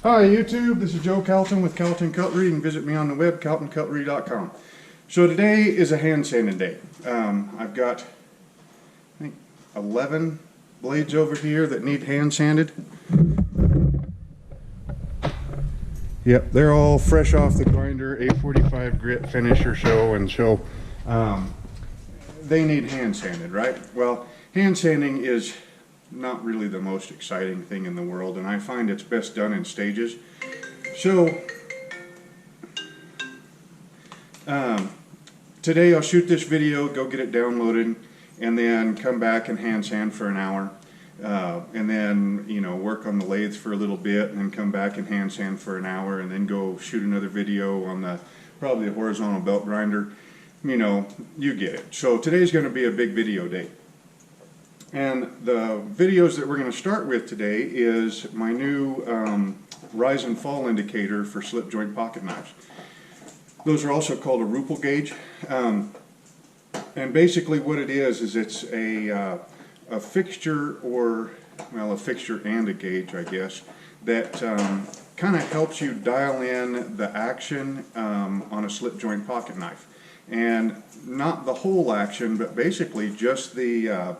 Hi YouTube, this is Joe Calton with Calton Cutlery. You can visit me on the web, caltoncutlery.com. So today is a hand sanding day. I've got, I think, 11 blades over here that need hand sanded. Yep, they're all fresh off the grinder, 845 grit finish or so, and so they need hand sanded, right? Well, hand sanding is not really the most exciting thing in the world, and I find it's best done in stages. So today I'll shoot this video, go get it downloaded, and then come back and hand sand for an hour, and then work on the lathe for a little bit, and then come back and hand sand for an hour, and then go shoot another video on the probably a horizontal belt grinder. You get it. So today's going to be a big video day. And the videos that we're going to start with today is my new rise and fall indicator for slip joint pocket knives. Those are also called a ruple gauge. And basically what it is it's a fixture, or, well, a fixture and a gauge, I guess, that kind of helps you dial in the action on a slip joint pocket knife. And not the whole action, but basically just the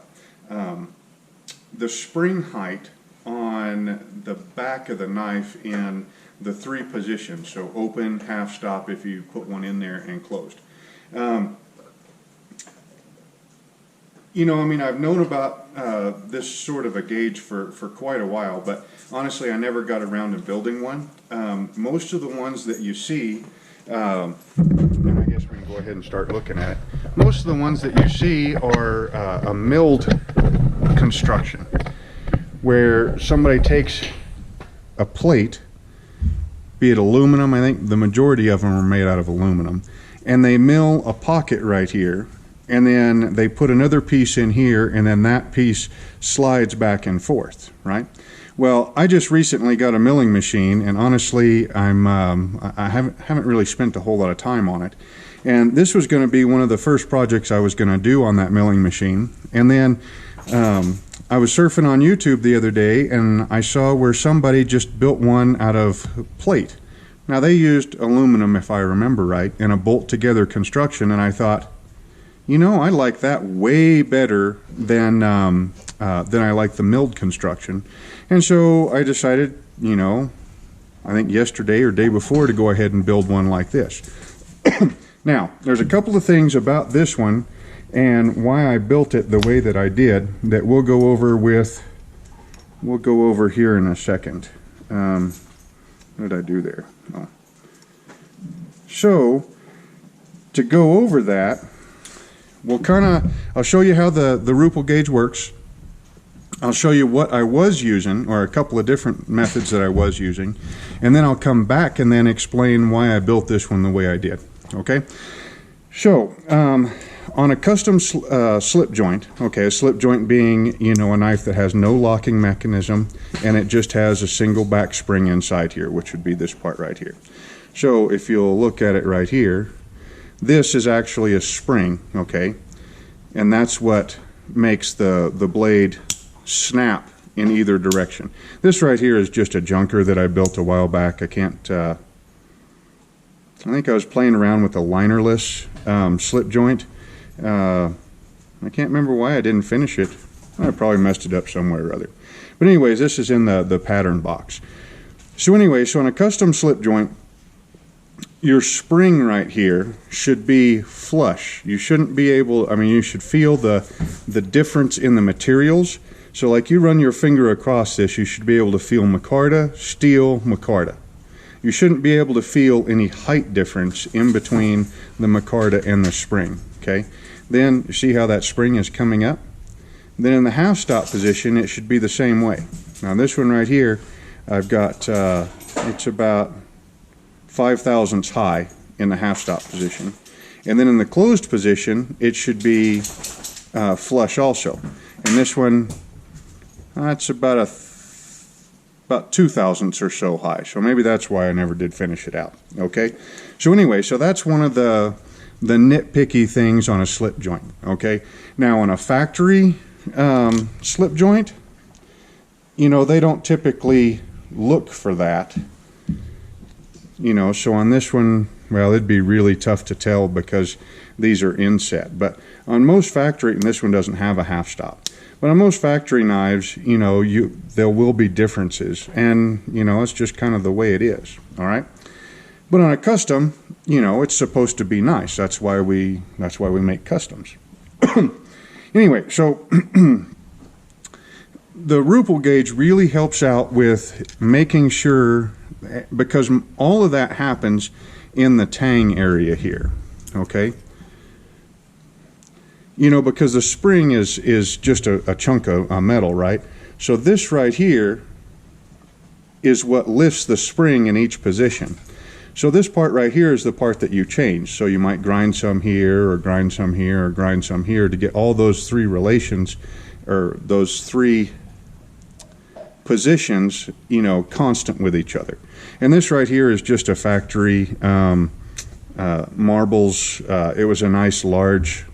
spring height on the back of the knife in the three positions, so open, half stop if you put one in there, and closed. I've known about this sort of a gauge for quite a while, but honestly I never got around to building one. Most of the ones that you see, and I guess we can go ahead and start looking at it. Most of the ones that you see are a milled construction, where somebody takes a plate, be it aluminum, I think the majority of them are made out of aluminum, and they mill a pocket right here, and then they put another piece in here, and then that piece slides back and forth, right? Well, I just recently got a milling machine, and honestly, I haven't really spent a whole lot of time on it. And this was going to be one of the first projects I was going to do on that milling machine. And then I was surfing on YouTube the other day, and I saw where somebody just built one out of plate. Now, they used aluminum, if I remember right, in a bolt-together construction, and I thought, I like that way better than I like the milled construction. And so I decided, I think yesterday or day before, to go ahead and build one like this. Now, there's a couple of things about this one and why I built it the way that I did that we'll go over here in a second. What did I do there? Oh. So, to go over that, I'll show you how the ruple gauge works. I'll show you what I was using, or a couple of different methods that I was using, and then I'll come back and then explain why I built this one the way I did. Okay? So, on a custom slip joint, a slip joint being, a knife that has no locking mechanism, and it just has a single back spring inside here, which would be this part right here. So, if you'll look at it right here, this is actually a spring, okay? And that's what makes the blade snap in either direction. This right here is just a junker that I built a while back. I think I was playing around with a linerless slip joint. I can't remember why I didn't finish it. I probably messed it up somewhere or other. But anyways, this is in the pattern box. So anyway, so on a custom slip joint, your spring right here should be flush. You shouldn't be able, you should feel the difference in the materials. So like you run your finger across this, you should be able to feel micarta, steel, micarta. You shouldn't be able to feel any height difference in between the micarta and the spring, okay? Then you see how that spring is coming up? Then in the half stop position, it should be the same way. Now this one right here, I've got, it's about 5 thousandths high in the half stop position. And then in the closed position, it should be flush also. And this one, it's about 2 thousandths or so high. So maybe that's why I never did finish it out. Okay. So anyway, so that's one of the nitpicky things on a slip joint. Okay. Now on a factory slip joint, they don't typically look for that. you know, so on this one, well, it'd be really tough to tell because these are inset. But on most factory, and this one doesn't have a half stop, but on most factory knives, you know, there will be differences, and you know, it's just kind of the way it is. All right. But on a custom, you know, it's supposed to be nice. That's why we make customs. Anyway, so the ruple gauge really helps out with making sure, because all of that happens in the tang area here, okay? You know, because the spring is just a chunk of metal, right? So this right here is what lifts the spring in each position. So this part right here is the part that you change. So you might grind some here, or grind some here, or grind some here to get all those three relations, or those three positions, you know, constant with each other. And this right here is just a factory marbles. It was a nice large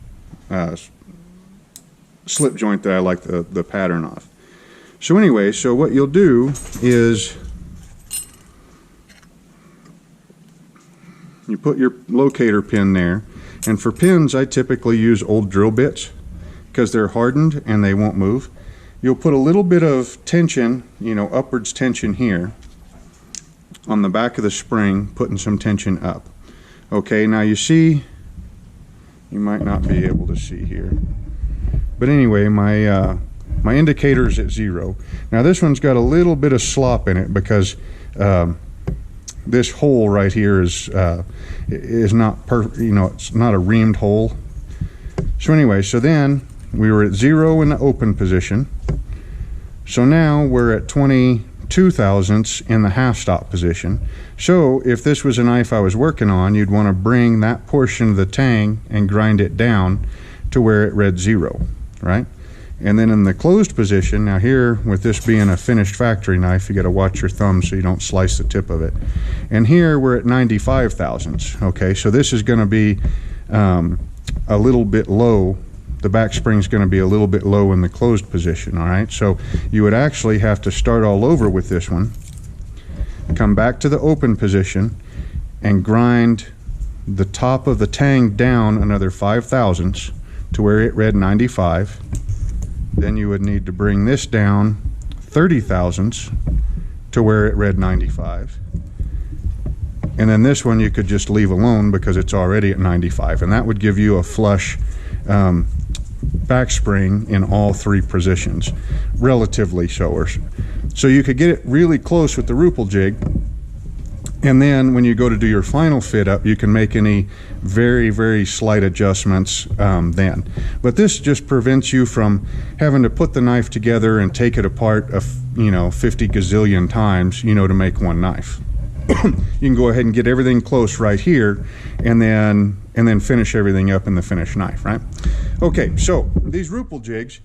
slip joint that I like the pattern of. So anyway, so what you'll do is you put your locator pin there, and for pins I typically use old drill bits because they're hardened and they won't move. You'll put a little bit of tension, you know, upwards tension here on the back of the spring, putting some tension up. Okay, now you see, you might not be able to see here, but anyway, my indicator's at 0. Now this one's got a little bit of slop in it because this hole right here is not you know, it's not a reamed hole. So anyway, so then we were at 0 in the open position. So now we're at 22 thousandths in the half stop position. So if this was a knife I was working on, you'd want to bring that portion of the tang and grind it down to where it read 0, right? And then in the closed position, now here, with this being a finished factory knife, you got to watch your thumb so you don't slice the tip of it. And here we're at 95 thousandths. Okay, so this is going to be a little bit low. The back spring is going to be a little bit low in the closed position. All right, so you would actually have to start all over with this one, come back to the open position, and grind the top of the tang down another 5 thousandths to where it read 95. Then you would need to bring this down 30 thousandths to where it read 95. And then this one you could just leave alone because it's already at 95, and that would give you a flush back spring in all three positions, relatively so. So you could get it really close with the ruple jig, and then when you go to do your final fit up, you can make any very, very slight adjustments then. But this just prevents you from having to put the knife together and take it apart, you know, 50 gazillion times, you know, to make one knife. You can go ahead and get everything close right here, and then finish everything up in the finished knife, right? Okay, so these ruple jigs,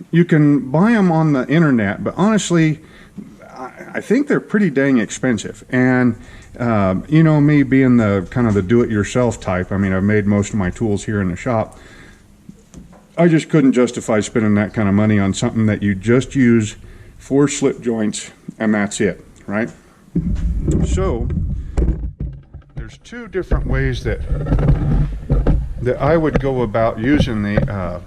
you can buy them on the internet, but honestly, I think they're pretty dang expensive. And you know, me being the kind of the do-it-yourself type, I mean, I've made most of my tools here in the shop. I just couldn't justify spending that kind of money on something that you just use for slip joints and that's it, right? So there's two different ways that I would go about using the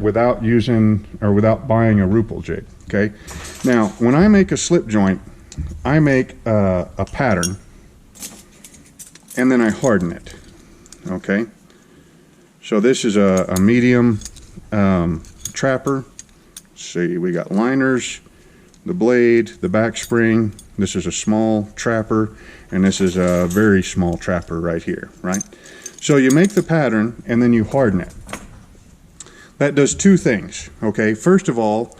without using or without buying a ruple jig. Okay, now when I make a slip joint, I make a pattern and then I harden it. Okay, so this is a medium trapper. See, we got liners, the blade, the back spring. This is a small trapper, and this is a very small trapper right here, right? So you make the pattern and then you harden it. That does two things, okay? First of all,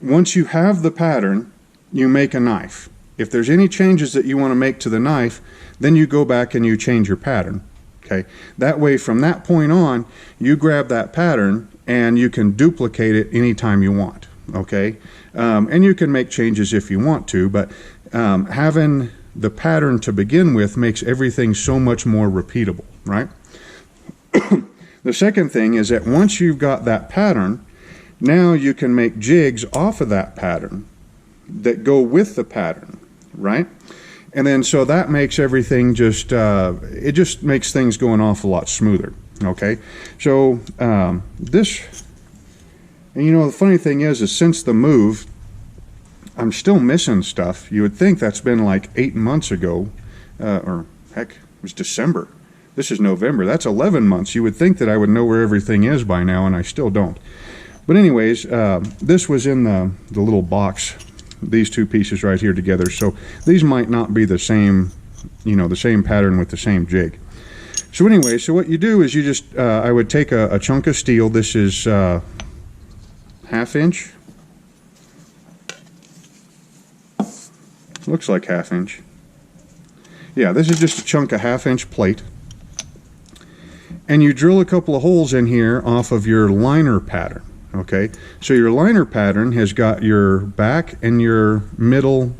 once you have the pattern, you make a knife. If there's any changes that you want to make to the knife, then you go back and you change your pattern, okay? That way, from that point on, you grab that pattern and you can duplicate it anytime you want, okay? And you can make changes if you want to, but having the pattern to begin with makes everything so much more repeatable, right? The second thing is that once you've got that pattern, now you can make jigs off of that pattern, that go with the pattern, right? And then so that makes everything just, it just makes things go an awful lot smoother, okay? So this, and you know, the funny thing is since the move, I'm still missing stuff. You would think that's been like 8 months ago, or heck, it was December. This is November. That's 11 months. You would think that I would know where everything is by now, and I still don't. But anyways, this was in the little box, these two pieces right here together. So these might not be the same, you know, the same pattern with the same jig. So anyway, so what you do is you just, I would take a chunk of steel. This is 1/2 inch. Looks like 1/2 inch. Yeah, this is just a chunk of 1/2 inch plate. And you drill a couple of holes in here off of your liner pattern, okay? So your liner pattern has got your back and your middle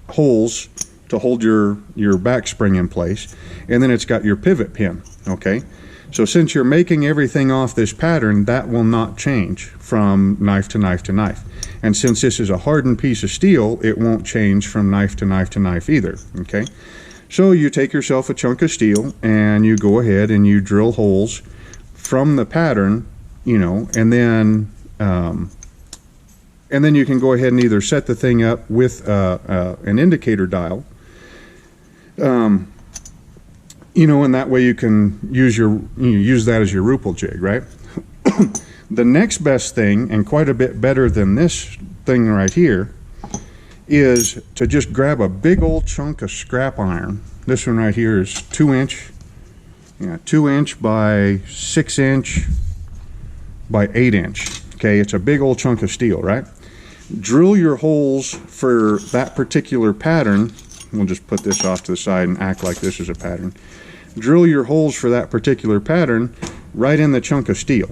holes to hold your back spring in place, and then it's got your pivot pin, okay? So since you're making everything off this pattern, that will not change from knife to knife to knife. And since this is a hardened piece of steel, it won't change from knife to knife to knife either, okay? So you take yourself a chunk of steel and you go ahead and you drill holes from the pattern, you know, and then you can go ahead and either set the thing up with an indicator dial, you know, and that way you can use that as your ruple jig, right? The next best thing, and quite a bit better than this thing right here, is to just grab a big old chunk of scrap iron. This one right here is 2 inch, yeah, 2 inch by 6 inch by 8 inch. Okay, it's a big old chunk of steel, right? Drill your holes for that particular pattern. We'll just put this off to the side and act like this is a pattern. Drill your holes for that particular pattern right in the chunk of steel.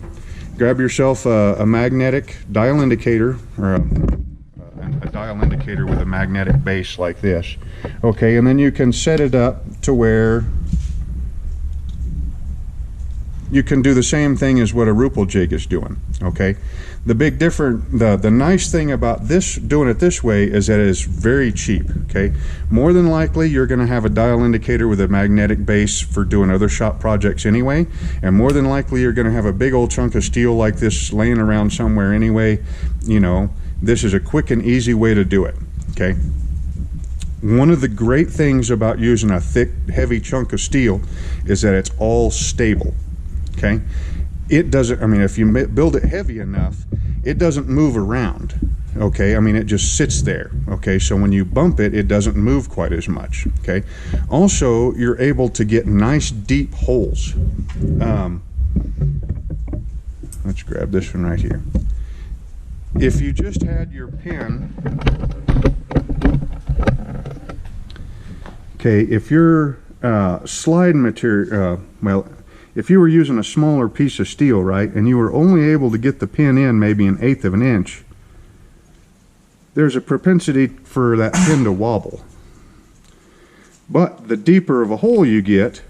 Grab yourself a magnetic dial indicator, or a dial indicator with a magnetic base like this, okay, and then you can set it up to where you can do the same thing as what a ruple jig is doing, okay? The nice thing about this, doing it this way, is that it is very cheap, okay? More than likely you're going to have a dial indicator with a magnetic base for doing other shop projects anyway, and more than likely you're going to have a big old chunk of steel like this laying around somewhere anyway. You know, this is a quick and easy way to do it, okay? One of the great things about using a thick, heavy chunk of steel is that it's all stable, okay? It doesn't, I mean, if you build it heavy enough, it doesn't move around, okay? I mean, it just sits there, okay? So when you bump it, it doesn't move quite as much, okay? Also, you're able to get nice deep holes. Let's grab this one right here. If you just had your pin, okay, if your slide material, well, if you were using a smaller piece of steel, right, and you were only able to get the pin in maybe 1/8 of an inch, there's a propensity for that pin to wobble. But the deeper of a hole you get,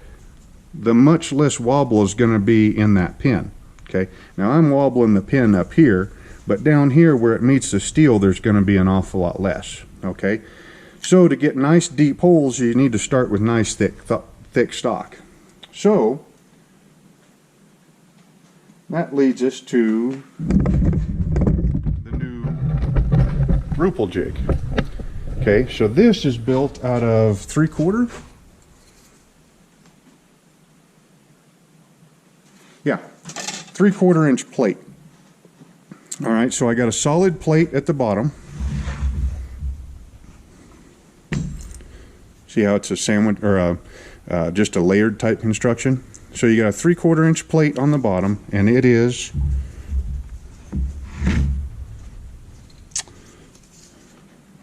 the much less wobble is going to be in that pin, okay? Now I'm wobbling the pin up here, but down here where it meets the steel, there's going to be an awful lot less, okay? So to get nice deep holes, you need to start with nice thick stock. So that leads us to the new ruple jig. Okay, so this is built out of 3/4. Yeah, 3/4 inch plate. All right, so I got a solid plate at the bottom. See how it's a sandwich, or just a layered type construction? So you got a 3/4 inch plate on the bottom, and it is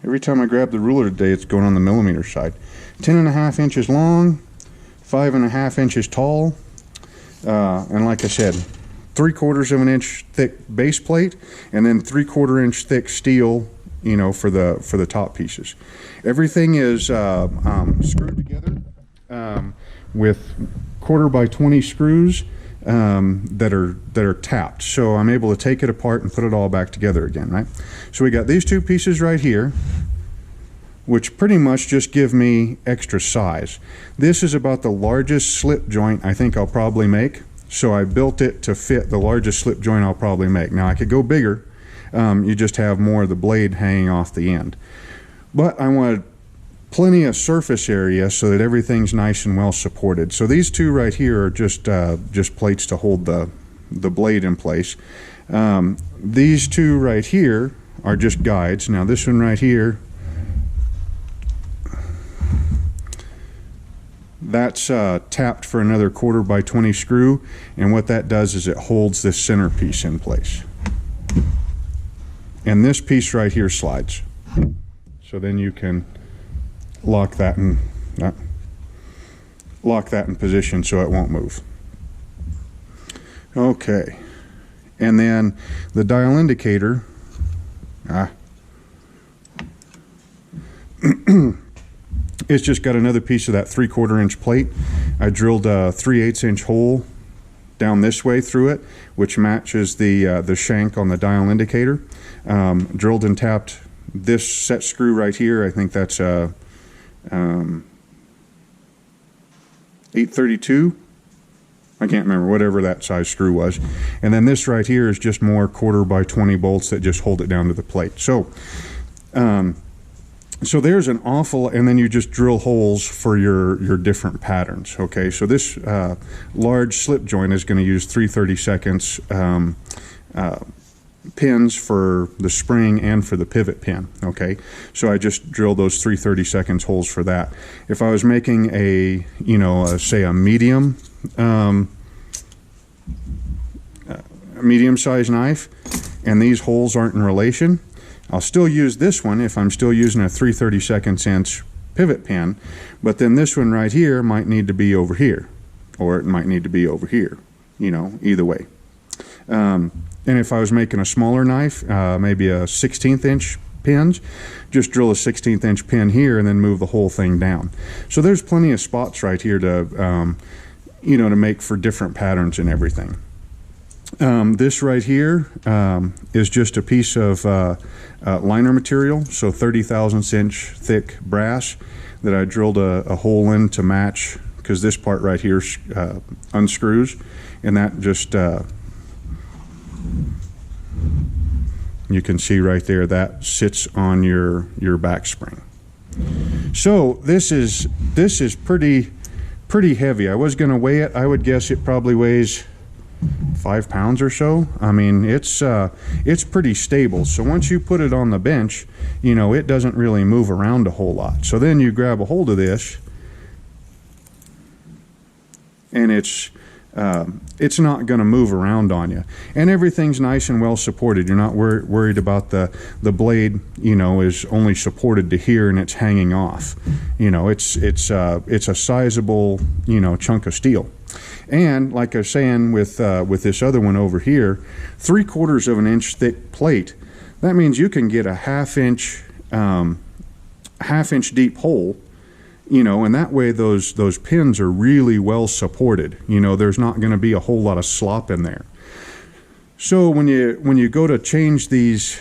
every time I grab the ruler today, it's going on the millimeter side. 10.5 inches long, 5.5 inches tall, and like I said, 3/4 of an inch thick base plate, and then 3/4 inch thick steel, you know, for the top pieces. Everything is screwed together with 1/4 by 20 screws that are tapped, so I'm able to take it apart and put it all back together again, right? So we got these two pieces right here, which pretty much just give me extra size. This is about the largest slip joint I think I'll probably make, so I built it to fit the largest slip joint I'll probably make. Now I could go bigger, you just have more of the blade hanging off the end. But I wanted plenty of surface area so that everything's nice and well supported. So these two right here are just plates to hold the blade in place. These two right here are just guides. Now this one right here, that's tapped for another 1/4 by 20 screw, and what that does is it holds this centerpiece in place. And this piece right here slides. So then you can lock that in position so it won't move. Okay, and then the dial indicator. It's just got another piece of that 3/4 inch plate. I drilled a 3/8 inch hole down this way through it, which matches the shank on the dial indicator. Drilled and tapped this set screw right here. I think that's a 832. I can't remember, whatever that size screw was. And then this right here is just more 1/4 by 20 bolts that just hold it down to the plate. So there's an awful, and then you just drill holes for your different patterns. Okay, so this large slip joint is going to use 3/32 pins for the spring and for the pivot pin. Okay, so I just drill those 3/32 holes for that. If I was making a, say a medium size knife, and these holes aren't in relation, I'll still use this one if I'm still using a 3/32 inch pivot pin, but then this one right here might need to be over here, or it might need to be over here, either way. And if I was making a smaller knife, maybe a 1/16 inch pins, just drill a 1/16 inch pin here and then move the whole thing down. So there's plenty of spots right here to, to make for different patterns and everything. This right here is just a piece of liner material, so 30 inch thick brass that I drilled a hole in to match, because this part right here unscrews, and that just you can see right there that sits on your back spring. So this is pretty heavy. I was going to weigh it. I would guess it probably weighs 5 pounds or so. I mean, it's pretty stable. So once you put it on the bench, it doesn't really move around a whole lot. So then you grab a hold of this, and it's not going to move around on you, and everything's nice and well supported. You're not worried about the blade, is only supported to here and it's hanging off. It's a sizable, chunk of steel. And like I was saying with this other one over here, 3/4 inch thick plate. That means you can get a half inch deep hole, and that way those pins are really well supported. There's not going to be a whole lot of slop in there. So when you go to change these,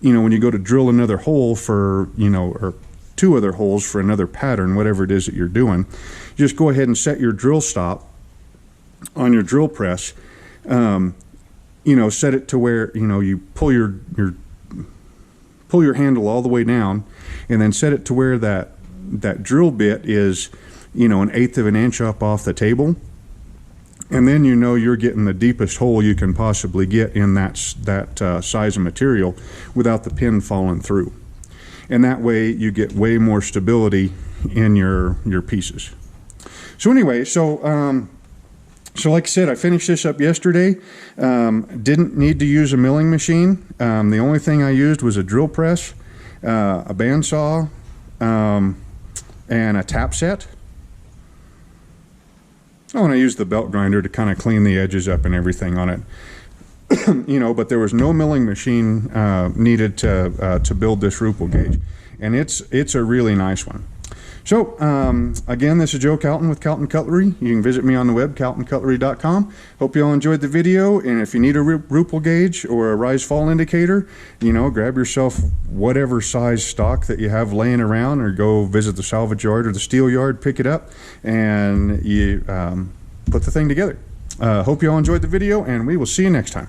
when you go to drill another hole for, or 2 other holes for another pattern, whatever it is that you're doing, just go ahead and set your drill stop on your drill press. Set it to where, you pull your handle all the way down, and then set it to where that drill bit is, an 1/8 of an inch up off the table, and then you're getting the deepest hole you can possibly get in that size of material without the pin falling through. And that way you get way more stability in your pieces. So anyway, so like I said, I finished this up yesterday. Didn't need to use a milling machine. The only thing I used was a drill press, a bandsaw, and a tap set. Oh, and I used the belt grinder to kind of clean the edges up and everything on it. But there was no milling machine needed to build this ruple gauge, and it's a really nice one. So, again, this is Joe Calton with Calton Cutlery. You can visit me on the web, caltoncutlery.com. Hope you all enjoyed the video, and if you need a ruple gauge or a rise fall indicator, you know, grab yourself whatever size stock that you have laying around, or go visit the salvage yard or the steel yard, pick it up, and you put the thing together. Hope you all enjoyed the video, and we will see you next time.